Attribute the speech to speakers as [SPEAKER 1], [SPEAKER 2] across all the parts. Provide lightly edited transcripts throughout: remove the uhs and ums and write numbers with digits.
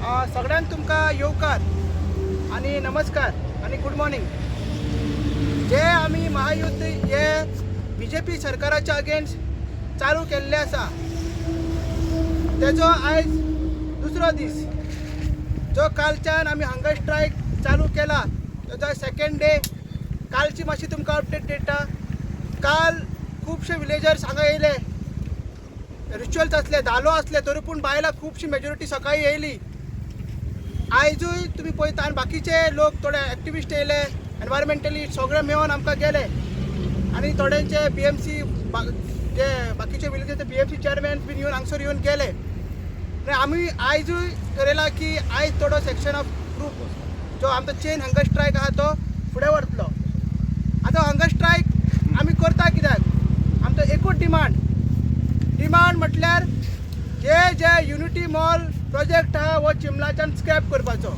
[SPEAKER 1] सगळ्यांक तुमकां येवकार आणि नमस्कार आणि गुड मॉर्निंग. जे आम्ही महायुद्ध हे BJP सरकाराच्या अगेन्स्ट चालू केल्ले आसा तेजो आयज दुसरो दीस. जो कालच्यान आमी हंगर स्ट्रायक चालू केला तेजो सेकंड डे. कालची मातशी तुमकां अपडेट दिता. काल खुबशे विलेजर्स हांगा येयले, रिच्युअल्स असले, धालो असले, तरी पूण बायलां खुबशी मेजॉरिटी सकाळी येयली. आयजूय तुम्ही पळयता आनी बाकीचे लोक थोडे एक्टिविस्ट येयले, एनवायरमेंटली सगळे मेळून आमकां गेले. आनी थोड्यांचे BMC जे बाकीचे विलेजेस BMC चेअरमॅन बीन येवन हांगसर येवन गेले. आनी आमी आयजूय थारायला की आयज थोडो सेक्शन ऑफ ग्रूप जो आमचो चेन हंगर स्ट्रायक आहा तो फुडें व्हरतलो. आतां हंगर स्ट्रायक आमी करता कित्याक? आमचो एकूच डिमांड म्हटल्यार जे युनिटी मॉल प्रोजेक्ट आहा वो चिमलाच्यान स्क्रॅप करपाचो.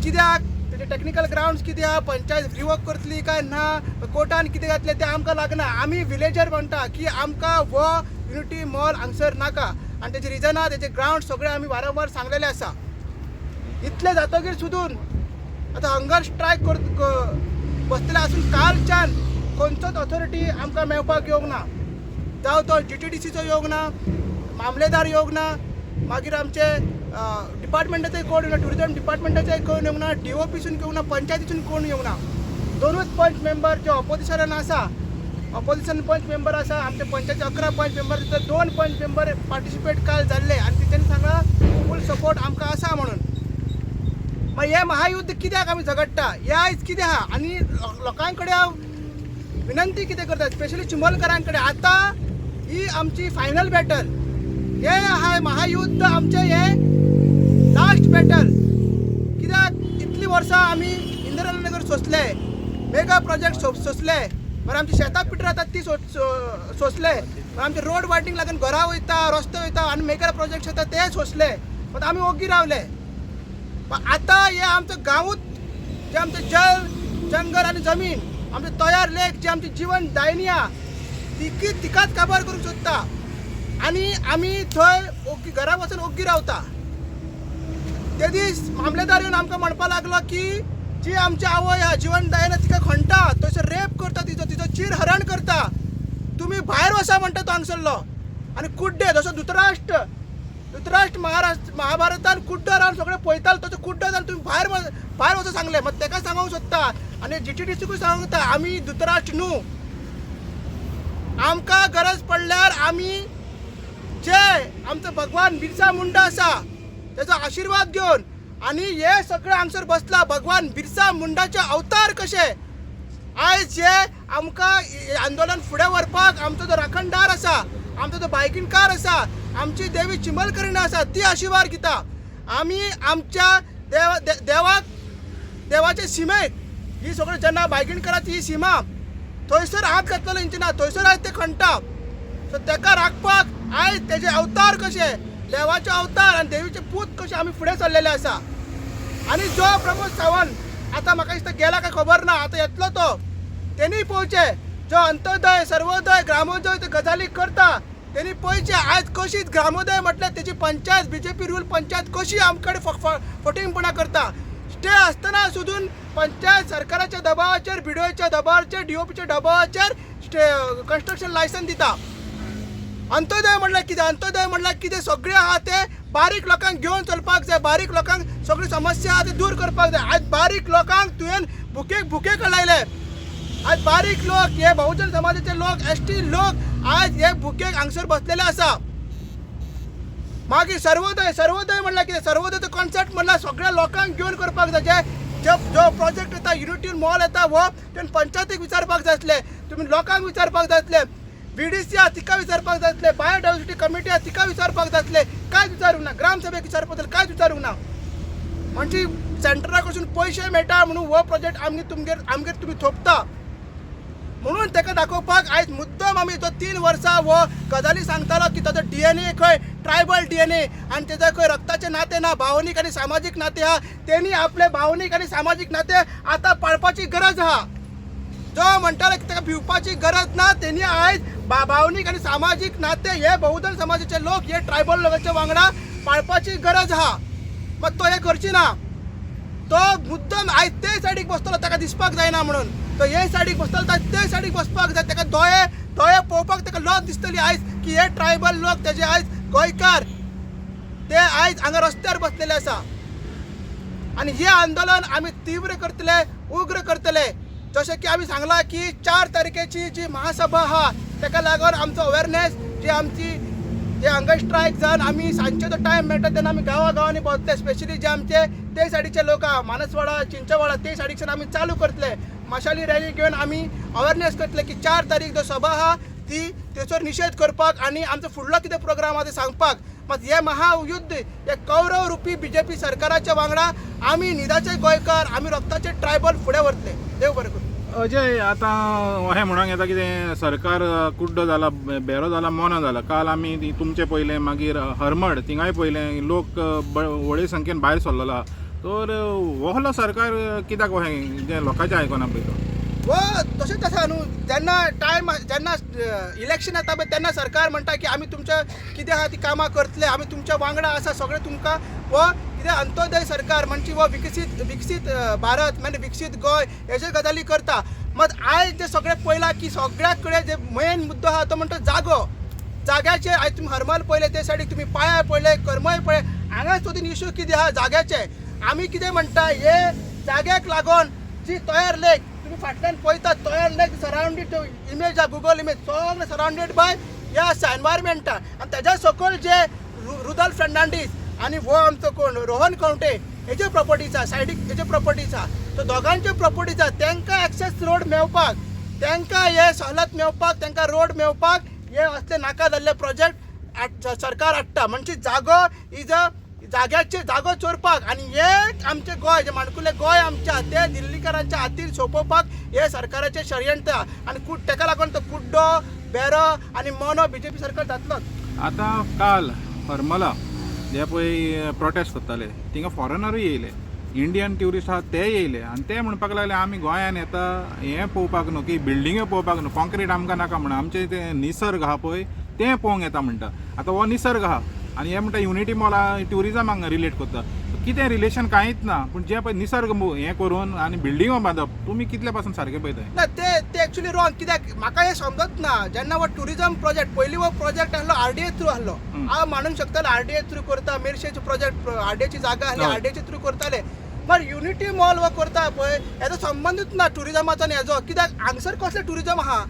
[SPEAKER 1] कित्याक? तेजे टेक्निकल ग्राउंड्स कितें आहा, पंचायत रिवोक करतली काय ना, कोर्टान कितें घातलें तें आमकां लागना. आमी विलेजर म्हणटा की आमकां वो युनिटी मॉल हांगसर नाका आनी तेजे रिजन आहा, तेजे ग्राउंड सगळे आमी वारंवार सांगलेले आसा. इतले जातकीर सुद्दां आतां हंगर स्ट्रायक बसलेले आसून कालच्यान खंयचोच ऑथॉरिटी आमकां मेळपाक येवंक ना. जावं तो GTDCचो येवंक ना, मामलेदार येवंक ना, मागीर आमचे डिपार्टमेंटाचेय कोण येवंक ना, टुरिजम डिपार्टमेंटाचेय कोण येवंक ना, DOPसून येवंक ना, पंचायतीसून कोण येवंक ना. दोनूच पंच मेंबर जे ऑपोजिशनान आसा, ऑपोजिशन पंच मेंबर आसा, आमचे पंचायती 11 पंच मेंबर, तितले 2 पंच मेंबर पार्टिसिपेट काल जाल्ले आनी तेंच्यांनी सांगला फूल सपोर्ट आमकां आसा म्हणून. मागीर हे महायुद्ध कित्याक आमी झगडटा हे आयज कितें आहा? आनी लोकां कडेन हांव विनंती कितें करता, स्पेशली चिंबोलकारां कडेन, आतां ही आमची फायनल बॅटल. हे आहा महायुद्ध आमचें हे लास्ट बॅटल. कित्याक इतलीं वर्सां आमी इंदिरानगर सोंसले, मेगा प्रोजेक्ट सोंसले, मागीर आमची शेतां पिटर जातात ती सोंसले, मागीर आमचे रोड वायडींग लागून घरां वयता, रस्ते वयता आनी मेगा प्रोजेक्ट येता ते सोंसले, पण आमी ओगी रावले. आतां हे आमचो गांवूच जे आमचें जंगल आनी जमीन, आमचे तयार लेक जे आमची जीवन दायनी आहा तिकाच काबार करूंक सोदता आनी आमी थंय ओग्गी घरा वचून ओग्गी रावता. ते दीस मामलेदार येवन आमकां म्हणपाक लागलो की जी आमची आवय आहा जीवन दायना तिका खणटा, थंयसर रेप करता, तिचो चिरहरण करता, तुमी भायर वचा म्हणटा तो हांगसरलो. आनी कुड्डे जसो धृतराष्ट्र महाभारतान कुड्डो रावन सगळें पळयतालो, तसो कुड्डो जावन तुमी भायर वचून सांगलें. मात तेका सांगूंक सोदता आनी GTDCकूय सांगूंक सोदता आमी धृतराष्ट्र न्हू. आमकां गरज पडल्यार आमी जे आमचो भगवान बिरसा मुंडा आसा तेजो आशिर्वाद घेवन, आनी हे सगळे हांगसर बसला भगवान बिरसा मुंडाचे अवतार कशे. आयज जे आमकां आंदोलन फुडें व्हरपाक आमचो जो राखणदार आसा, आमचो जो बायकिंगकार आसा, आमची देवी चिंबलकरीण आसा ती आशिर्वाद घेता. आमी आमच्या देवाचे शिमेक ही सगळी जेन्ना बायकिंगकाराची ही सीमा थंयसर हात घातलेलो इंचिना, थंयसर आयज ते खणटा. सो तेका राखपाक आयज तेजे अवतार कशे, देवाचे अवतार आनी देवीचे पूत कशे आमी फुडें सरलेले आसा. आनी जो प्रमोद सावंत आतां म्हाका दिसता गेला काय खबर ना, आतां येतलो तो, तेणी पळोवचे जो अंत्योदय, सर्वोदय, ग्रामोदय ते गजाली करता तेणी पळयचे आयज कशीच ग्रामोदय म्हटल्यार तेजी पंचायत BJP रूल पंचायत कशी आमकडे फटींगपणां करता. स्टे आसतना सुद्दां पंचायत सरकाराच्या दबावाचेर, BDOच्या दबावाचेर, DOPच्या दबावाचेर कन्स्ट्रक्शन लायसन दिता. अंत्योदय म्हणल्यार कितें? अंत्योदय म्हणल्यार कितें? सगळें आहा ते बारीक लोकांक घेवन चलपाक जाय, बारीक लोकांक सगळी समस्या आहा ते दूर करपाक जाय. आयज बारीक लोकांक तुवें भुकेक लायले. आयज बारीक लोक, हे बहुजन समाजाचे लोक, ST लोक आयज हे भुकेक हांगसर बसलेले आसा. मागीर सर्वोदय म्हणल्यार कितें? सर्वोदयचो कॉन्सेप्ट म्हणल्यार सगळ्या लोकांक घेवन करपाक जाय. जो प्रोजेक्ट येता, युनिटी मॉल येता, वो तुवें पंचायतीक विचारपाक जाय आसलें, तुमी लोकांक विचारपाक जाय आसलें, BDC आहा तिका विचारपाक जाय आसलें, बायोडायवर्सिटी कमिटी आहा तिका विचारपाक जाय आसलें, कांयच विचारूंक ना. ग्रामसभेक विचारपाक जाय कांयच विचारूंक ना. म्हणजे सेंटरा कडसून पयशे मेळटा म्हणून हो प्रोजेक्ट आमगेर तुमी थोपता म्हणून तेका दाखोवपाक आयज मुद्दम आमी तो 3 वर्सां वो गजाली सांगतालो की ताचो DNA खंय ट्रायबल DNA आनी तेजो खंय रक्ताचे नाते ना, भावनीक आनी सामाजीक नाते आहा. तेणी आपले भावनीक आनी सामाजीक नाते आतां पाळपाची गरज आहा. जो म्हणटालो की ताका भिवपाची गरज ना, तेणी आयज भावनीक आनी सामाजीक नाते हे बहुजन समाजाचे लोक, हे ट्रायबल लोकांच्या वांगडा पाळपाची गरज आहा. मग तो हे करची ना. तो मुद्दम आयज ते सायडीक बसतलो ताका दिसपाक जायना म्हणून. तो हे सायडीक बसतलो ते सायडीक बसपाक जाय. ताका दोळे पळोवपाक ताका लज दिसतली आयज की हे ट्रायबल लोक तेजे आयज गोंयकार ते आयज हांगा रस्त्यार बसलेले आसा. आणि हे आंदोलन आम्ही तीव्र करतले, उग्र करतले. जशें की आम्ही सांगला की 4 तारखेची जी महासभा आहा ताका लागून आमचो अवेरनेस जी आमची जे हंगर स्ट्रायक जावन आमी सांजचे जो टायम मेळटा तेन्ना आमी गांवांनी भोंवतले. स्पेशली जे आमचे ते सायडीचे लोक आहा मानसवाडा चिंचवाडा ते सायडीच्यान आमी चालू करतले. मशाली रॅली घेवन आमी अवेरनेस करतले की 4 तारीख जो सभा आहा ती तेचो निशेध करपाक आणि आमचो फुडलो कितें प्रोग्राम आहा ते सांगपाक. मग हे महायुद्ध हे कौरव रुपी बीजेपी सरकाराच्या वांगडा आमी निदाचे गोंयकार आमी रक्ताचे ट्रायबल फुडें व्हरतले. देव बरें करूं.
[SPEAKER 2] अजय, आता अशें म्हणूंक येता कितें सरकार कुड्डो जाला, बेरो जाला, मोनो जाला. काल आमी तुमचे पयलें, मागीर हरमड थिंगाय पयलें लोक व्हडले संख्येन भायर सरलेलो आहा. तर होलो सरकार कित्याक अशें जे लोकांचें आयकना पळय तो?
[SPEAKER 1] व तशेंच आसा न्हू. जेन्ना इलेक्शन येता पळय तेन्ना सरकार म्हणटा की आमी तुमच्या कितें आहा ती कामां करतले, आमी तुमच्या वांगडा आसा सगळें तुमकां. व कितें अंत्योदय सरकार म्हणजे व विकसीत भारत म्हणजे विकसीत गोंय हेजे गजाली करता. मग आयज जे सगळें पळयलां की सगळ्या कडेन जे मेन मुद्दो आहा तो म्हणटा जागो. जाग्याचे आयज तुमी हरमल पळयले ते सायडीक तुमी पाळ्या पळयले, करमय पळय, हांगा सुद्दां इश्यू कितें आहा जाग्याचे. आमी कितें म्हणटा हे जाग्याक लागून जी तयार लेक तुम्ही फाटल्यान पळयतात तयार लेक सरावंडीड इमेज आहा गुगल इमेज सगळें सरावंडेड बाय हे आसा एनवायरमेंटा. आनी तेज्या सकयल जे रुदल फेर्नांडीस आनी वो आमचो कोण रोहन कवटे हेजे प्रॉपर्टीज आहा, सायडीक हेजे प्रॉपर्टीज आहा. सो दोगांचे प्रॉपर्टीज आहा तांकां एक्सेस रोड मेळपाक, तांकां हे सवलत मेळपाक, तांकां रोड मेळपाक हे असले नाका जाल्ले प्रोजेक्ट सरकार हाडटा. म्हणजे जागो इज अ जाग्याचे जागो चोरपाक आनी हे आमचे गोंय जे माणकुले गोंय आमच्या ते दिल्लीकारांच्या हातीन सोंपोवपाक हे सरकाराचे षडयंत्र. आनी ताका लागून तो कुड्डो बेरो आनी मोनो बीजेपी सरकार जातलोच.
[SPEAKER 2] आता काल हरमला जे पळय प्रोटेस्ट करताले थिंगा फॉरेनरूय येयले, इंडियन ट्युरिस्ट आहात ते येयले आनी ते म्हणपाक लागले आमी गोंयान येता हें पळोवपाक न्हू की बिल्डिंग्यो पळोवपाक न्हू, कॉन्क्रीट आमकां नाका म्हणून आमचे ते निसर्ग आहा पळय तें पळोवंक येता म्हणटा. आतां हो निसर्ग आहा आनी हे म्हणटा युनिटी मॉला ट्युरिजमाक रिलेट करता. कितें रिलेशन कांयच ना. पूण जे पळय निसर्ग हें करून आनी बिल्डिंगो बांदप तुमी कितले पासून सारकें पळयताय?
[SPEAKER 1] ना ते एक्चुअली रॉंग. कित्याक म्हाका हें समजत ना. जेन्ना हो टुरिजम प्रोजेक्ट पयलीं हो प्रोजेक्ट आहलो आरडीए थ्रू आहलो. हांव मानूंक शकतालो आरडीए थ्रू करता, मेरशेचो प्रोजेक्ट आरडीएची जागा आहली आरडीएच्या थ्रू करताले. पण युनिटी मॉल हो करता पळय हेजो संबंदूच ना टुरिजमाचो आनी हेजो. कित्याक हांगसर कसलें टुरिजम आहा?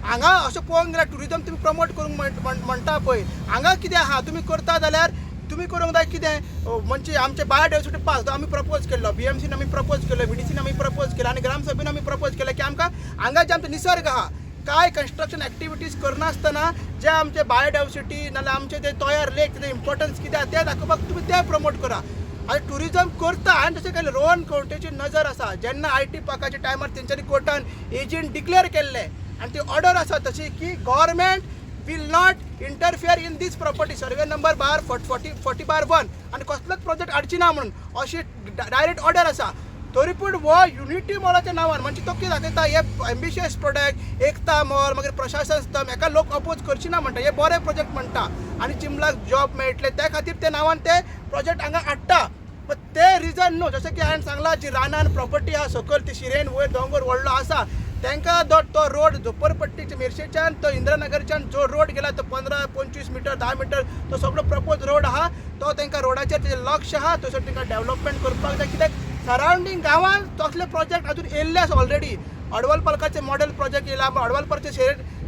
[SPEAKER 1] हांगा अशें पळोवंक गेल्यार टुरिजम तुमी प्रमोट करूंक म्हणटा पळय हांगा कितें आहा तुमी करता जाल्यार तुमी करूंक जाय कितें म्हणजे आमचे बायोडायवर्सिटी पार्क आमी प्रपोज केल्लो, बीएमसीन आमी प्रपोज केलो, बीडीसीन आमी प्रपोज केलो आनी ग्रामसभेन आमी प्रपोज केलो की आमकां हांगा जे आमचो निसर्ग आहा काय कन्स्ट्रक्शन एक्टिविटीज करनासतना जे आमचे बायोडायवर्सिटी नाल्यार आमचे ते तयार लेक तेजे इम्पॉर्टन्स कितें आहा तें दाखोवपाक तुमी ते प्रमोट करा. आनी टुरिजम करता आनी तशें केलें रोहन कवटेची नजर आसा. जेन्ना आयटी पार्काच्या टायमार तेंच्यांनी कोर्टान एजंट डिक्लेअर केल्ले आनी ती ऑर्डर आसा तशी की government will not interfere in this property survey number 40/1 आणि कसलोच प्रोजेक्ट हाडची ना म्हणून अशी डायरेक्ट ऑर्डर आसा. तरी पूण हो युनिटी मॉलाच्या नांवान म्हणजे तो कितें दाखयता हे एम्बिशियस प्रोजेक्ट एकता मॉल मागीर प्रशासन स्तंभ हेका लोक अपोज करची ना म्हणटा. हे बरे प्रोजेक्ट म्हणटा आनी चिंबलाक जॉब मेळटले त्या खातीर ते नांवान ते प्रोजेक्ट हांगा हाडटा. पण ते रिजन न्हू. जशें की हांवें सांगला जी रानान प्रॉपर्टी आहा सकयल ती शिरेन वयर दोंगर व्हडलो आसा तांकां तो रोड झोपडपट्टीच्या मेरशेच्यान तो इंद्रनगरच्यान जो रोड गेला तो 15-25 मिटर 10 मिटर तो सगळो प्रपोज रोड आहा तो तांकां रोडाचेर तेजें लक्ष आहा. तसो तांकां डेव्हलपमेंट करपाक जाय. कित्याक सरावंडींग गांवांत तसले प्रोजेक्ट अजून येयल्ले आसा ऑलरेडी. अडवल पार्काचे मॉडेल प्रोजेक्ट येयला, अडवल पार्कचे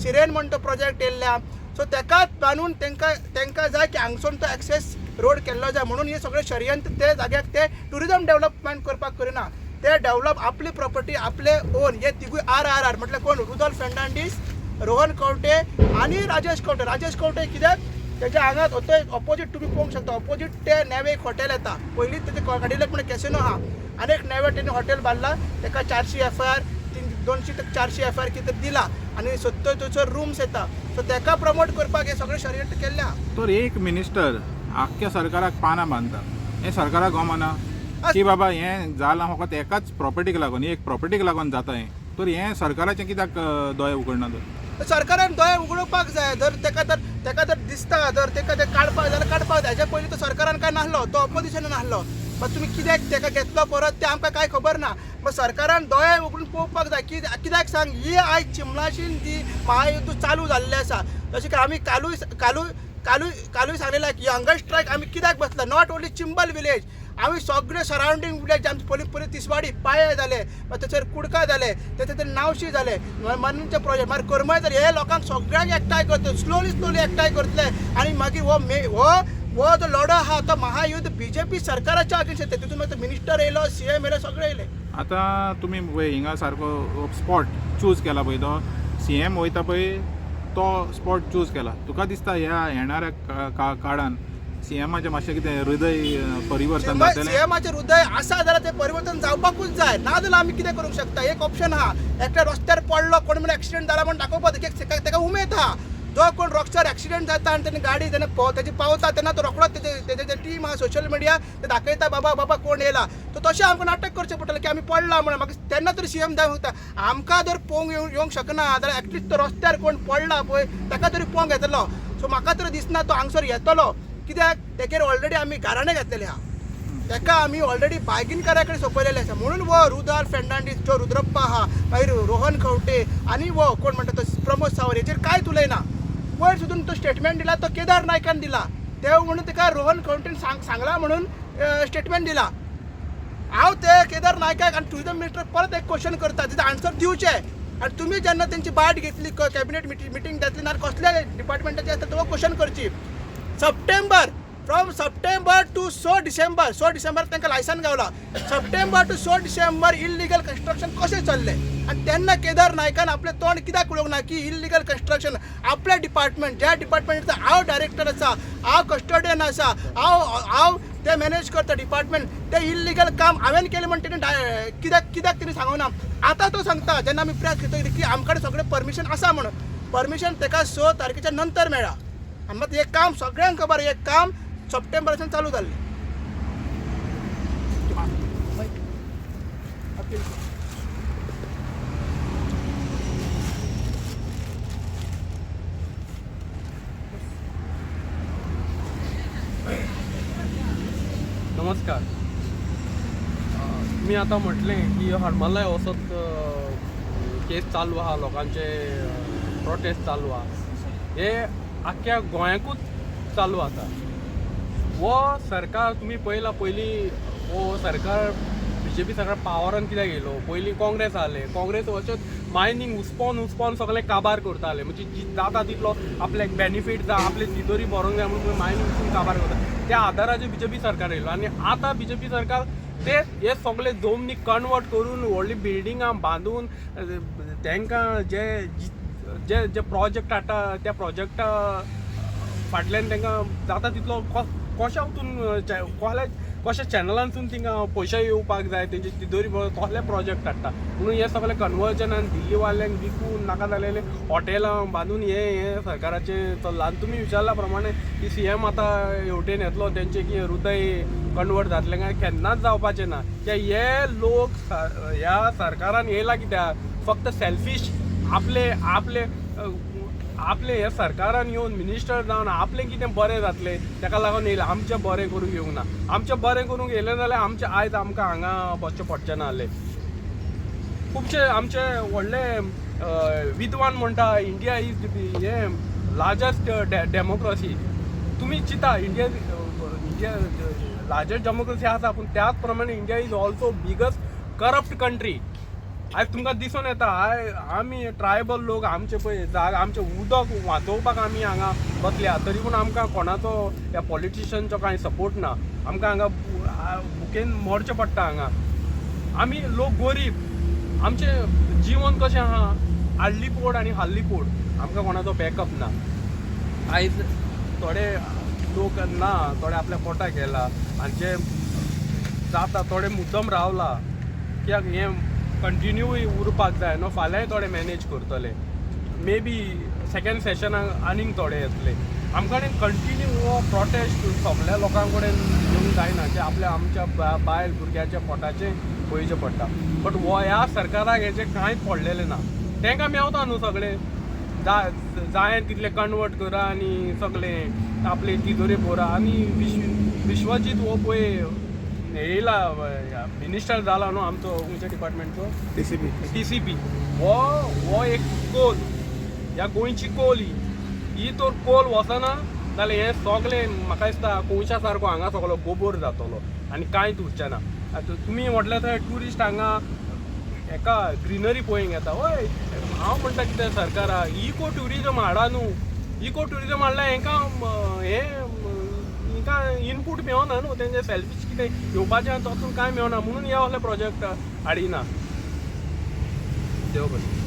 [SPEAKER 1] शिरेन म्हण तो प्रोजेक्ट येयल्ल्या. सो तेकाच बांदून तांकां जाय की हांगसून तो एक्सेस रोड केल्लो जाय म्हणून हे सगळे षडयंत्र ते जाग्याक ते टुरिजम डेव्हलपमेंट करपाक करिना. ते डेव्हलप आपली प्रॉपर्टी आपले ओन हे तिगूय आर म्हटल्यार कोण रुदल फेर्नांडीस, रोहन कवटे आणि राजेश कवटे कित्याक तेच्या हांगाच ऑपोजीट तुमी पळोवंक शकता. ऑपोजीट ते नेवे एक हॉटेल येता पयलींच तेजे कडेलेक म्हणून कॅसिनो आहा आनी एक नेवे तेणी हॉटेल बांदला तेका 400 FIR 200 400 FIR कितें दिला आनी 70 थंयसर रूम्स येता. सो तेका प्रमोट करपाक हे सगळे षडयंत्र केल्ल्या.
[SPEAKER 2] तर एक मिनिस्टर आख्या सरकाराक पानां बांदता हें सरकाराक गमना की बाबा हें जालां फकत एकाच प्रॉपर्टीक लागून एक प्रॉपर्टीक लागून जाता हें. तर हें सरकाराचें कित्याक दोळे उगडना? तर
[SPEAKER 1] सरकारान दोळे उगडोवपाक जाय. जर तेका तर ताका जर दिसता जर ताका ते काडपाक जाल्यार काडपाक जाय. हेच्या पयलीं तो सरकारान काय नासलो, तो ऑपोजिशनान नासलो. मग तुम्ही कित्याक ताका घेतलो परत ते आमकां कांय खबर ना. मग सरकारान दोळे उगडून पळोवपाक जाय की कित्याक सांग ही आयज चिमलाशीन ती महायुद्ध चालू जाल्लें आसा. जशें की आमी कालूय सांगलेलें की हंगर स्ट्रायक आमी कित्याक बसला. नॉट ओन्ली चिंबल विलेज, आमी सगळे सरावंडींग विलेज आमचे पयलीं तिसवाडी पाळे जाले, मागीर थंयसर कुडका जाले, थंय नावशी जाले, मनींचे प्रोजेक्ट मागीर करमय जाले. हे लोकांक सगळ्यांक एकठांय करतले, स्लोली एकठांय करतले आनी मागीर हो जो लढो आहा तो महायुद्ध बीजेपी सरकाराच्या अगेन्स्ट येता. तितून मागीर मिनिस्टर येयलो, सीएम येयलो, सगळे येयले.
[SPEAKER 2] आता तुम्ही पळय हिंगा सारको स्पॉट चूज केला पळय, तो सीएम वयता पळय तो स्पॉट चूज केला. तुका दिसता ह्या येणाऱ्या काळान सीएमाचें मातशें कितें हृदय परिवर्तन जातलें?
[SPEAKER 1] सीएमाचें हृदय आसा जाल्यार तें परिवर्तन जावपाकूच जाय, ना जाल्यार आमी कितें करूंक शकता. एक ऑप्शन आहा, एकट्या रस्त्यार पडलो कोण म्हण एक्सिडेंट जाला म्हण दाखोवपाक ताका उमेद आहा. जो कोण रस्त्यार एक्सिडेंट जाता आनी तेणी गाडी तेजी पावता तेन्ना तो रोखडोच तेजे टीम आहा सोशल मिडिया ते दाखयता बाबा कोण येयला. तो तशें आमकां नाटक करचें पडटलें की आमी पडला म्हणून. म्हाका तेन्ना तरी सीएम जावंक शकता. आमकां जर पळोवंक येवंक शकना जाल्यार एटलिस्ट तो रस्त्यार कोण पडला पळय ताका तरी पळोवंक येतलो. सो म्हाका तरी दिसना तो हांगसर येतलो, कित्याक तेचेर ऑलरेडी आमी गाराणें घातलेलें आहा. ताका आमी ऑलरेडी बार्गेन कडेन सोंपयलेलें आसा. म्हणून वो रुदाल फेर्नांडीस, जो रुद्रप्पा आहा, मागीर रोहन खंवटे आनी वो कोण म्हणटा तो प्रमोद सावंत, हेचेर कांयच उलयना. वयर सुद्दां तो स्टेटमेंट दिला तो केदार नायकान दिला. ते म्हणून ताका रोहन खंवटेन सांगला म्हणून स्टेटमेंट दिला. हांव ते केदार नायकाक आनी टुरिजम मिनिस्टर परत एक क्वेश्चन करता, तिचें आन्सर दिवचें. आनी तुमी जेन्ना तेंची बाट घेतली कॅबिनेट मिटींग जातली ना कसल्या डिपार्टमेंटाची आसता तो क्वेश्चन करची. फ्रॉम सप्टेंबर टू 6 डिसेंबर तांकां लायसन गावला. September to 6 December illegal construction कशें चल्लें. आनी तेन्ना केदार नायकान आपलें तोंड कित्याक उलोवंक ना की इल्लिगल कन्स्ट्रक्शन आपल्या डिपार्टमेंट, ज्या डिपार्टमेंटाचो हांव डायरेक्टर आसा, हांव कस्टडियन आसा, हांव ते मॅनेज करता डिपार्टमेंट, ते इल्लिगल काम हांवें केलें म्हण तेणी कित्याक तेणी सांगूंक ना. आतां तो सांगता जेन्ना आमी प्रेस घेतली की आमचे कडेन सगळें परमिशन आसा म्हणून. परमिशन ताका 6 तारखेच्या नंतर मेळ्ळा. आनी मात हें काम सगळ्यांक खबर, हें काम सप्टेंबराच्यान चालू जाल्लें.
[SPEAKER 3] नमस्कार. मी आता म्हटलें की हरमल्ला वचत केस चालू आहा, लोकांचे प्रोटेस्ट चालू आहा, हे आख्ख्या गोंयाकूच चालू आसा. वो सरकार तुमी पळयला, पयलीं वो सरकार बीजेपी सरकार पावरान कित्याक येयलो. पयलीं काँग्रेस आहले, काँग्रेस अशेंच मायनींग उस्पोन सगळें काबार करताले. म्हणजे जाता तितलो आपल्याक बेनिफीट जाय, आपले तिजोरी भरोंक जाय म्हणून मायनींग काबार करता. त्या आदाराचेर बीजेपी सरकार येयलो. आनी आतां बीजेपी सरकार ते हे सगळे जमनी कन्वर्ट करून व्हडली बिल्डिंगां बांदून तांकां जे प्रोजेक्ट हाडटा त्या प्रोजेक्टा फाटल्यान तांकां जाता तितलो कशा चॅनलांतून तिंगा पयशे येवपाक जाय, तेंची तिजोरी तसले प्रोजेक्ट हाडटा म्हणून हे सगळे कन्वर्जनान दिल्ली वाल्यांक विकून नाका जालेले हॉटेलां बांदून हे सरकाराचें चल्लां. आनी तुमी विचारल्या प्रमाणे की सीएम आतां हेवटेन येतलो, तेंचें की हृदय कन्वर्ट जातलें काय, केन्नाच जावपाचें ना. हे लोक ह्या सरकारान येयला कित्याक फक्त सेल्फीश आपले हे सरकारान येवन मिनिस्टर जावन आपलें कितें बरें जातलें ताका लागून येयलें. आमचें बरें करूंक येवंक ना. आमचें बरें करूंक येयलें जाल्यार आयज आमकां हांगा बसचें पडचें ना जालें. खुबशे आमचे व्हडले विद्वान म्हणटा इंडिया इज हे लार्जस्ट डेमोक्रेसी. तुमी चिंता इंडिया लार्जस्ट डेमोक्रेसी आसा, पूण त्याच प्रमाणे India is also biggest corrupt country. आयज तुमकां दिसून येता आमी ट्रायबल लोक आमचे पळय आमचें उदक वाचोवपाक आमी हांगा बसल्या, तरी पूण आमकां कोणाचो ह्या पॉलिटिशियनचो कांय सपोर्ट ना. आमकां हांगा भुकेन मरचें पडटा. हांगा आमी लोक गरीब, आमचें जिवन कशें आहा, हाडली पोड आनी हाल्ली पोड, आमकां कोणाचो बॅकअप ना. आयज थोडे लोक ना, थोडे आपल्या पोटाक गेला आनी जे जाता थोडे मुद्दम रावला कित्याक हें कंटिन्यूय उरपाक जाय न्हू. फाल्यांय थोडे मॅनेज करतले, मे बी सेकेंड सेशनाक आनीक थोडे येतले. आमकां कंटिन्यू हो प्रोटेस्ट सगळ्या लोकां कडेन येवंक जायना, जे आमच्या बायल भुरग्याच्या पोटाचें पळोवचें पडटा. बट ह्या सरकाराक हेजें कांयच पडलेलें ना. तांकां मेवता न्हू सगळें, जाय तितले कन्वर्ट करा आनी सगळे आपले तिजोरी भरा आनी विश्वजीत हो पळय येयला मिनिस्टर जाला न्हू आमचो खंयच्या डिपार्टमेंटचो TCP हो एक कोल ह्या गोंयची कोल ही तर कोल वचना जाल्यार हे सगळे म्हाका दिसता कोयशा सारको हांगा सगळो गोबोर जातलो आनी कांयच उरचें ना आतां तुमी म्हटलें थंय ट्युरिस्ट हांगा एका ग्रिनरी पळोवंक येता हय हांव म्हणटा कितें सरकारा इको ट्युरिजम हाडा न्हू इको ट्युरिजम हाडल्यार हांकां इनपूट मेळना न्हू तेंचे सेल्फीश कितें येवपाचें तसो कांय मेळना म्हणून हे असले प्रोजेक्ट हाडिना देव बरें